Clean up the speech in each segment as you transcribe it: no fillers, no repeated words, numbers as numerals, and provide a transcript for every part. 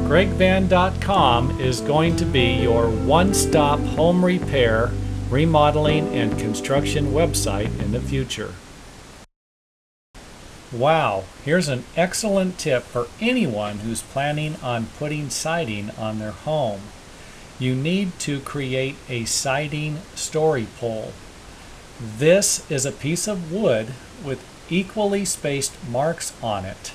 gregvan.com is going to be your one-stop home repair, remodeling, and construction website in the future. Wow, here's an excellent tip for anyone who's planning on putting siding on their home. You need to create a siding story pole. This is a piece of wood with equally spaced marks on it.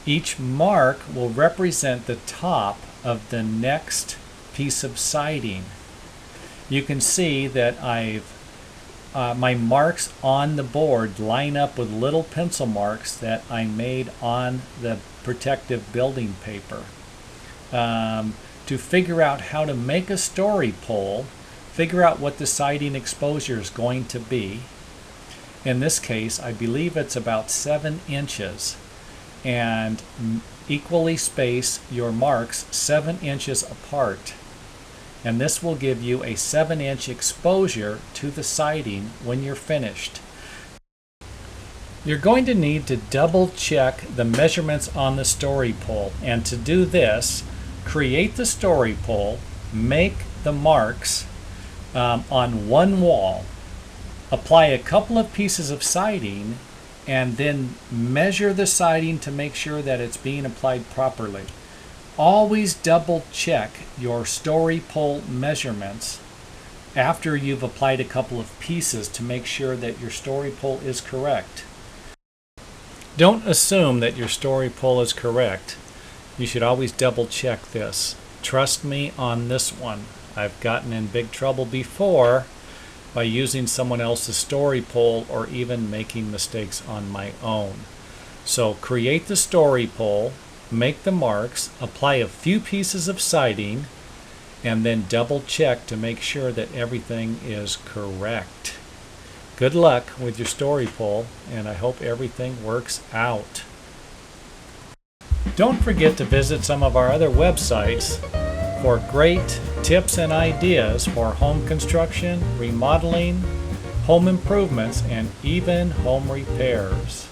Each mark will represent the top of the next piece of siding. You can see that my marks on the board line up with little pencil marks that I made on the protective building paper. To figure out how to make a story pole, figure out what the siding exposure is going to be. In this case, I believe it's about 7 inches. And equally space your marks 7 inches apart. And this will give you a 7-inch exposure to the siding when you're finished. You're going to need to double check the measurements on the story pole. And to do this, create the story pole, make the marks on one wall, apply a couple of pieces of siding, and then measure the siding to make sure that it's being applied properly. Always double check your story pole measurements after you've applied a couple of pieces to make sure that your story pole is correct. Don't assume that your story pole is correct. You should always double check this. Trust me on this one. I've gotten in big trouble before by using someone else's story pole or even making mistakes on my own. So create the story pole, make the marks, apply a few pieces of siding, and then double check to make sure that everything is correct. Good luck with your story pole, and I hope everything works out. Don't forget to visit some of our other websites for great tips and ideas for home construction, remodeling, home improvements, and even home repairs.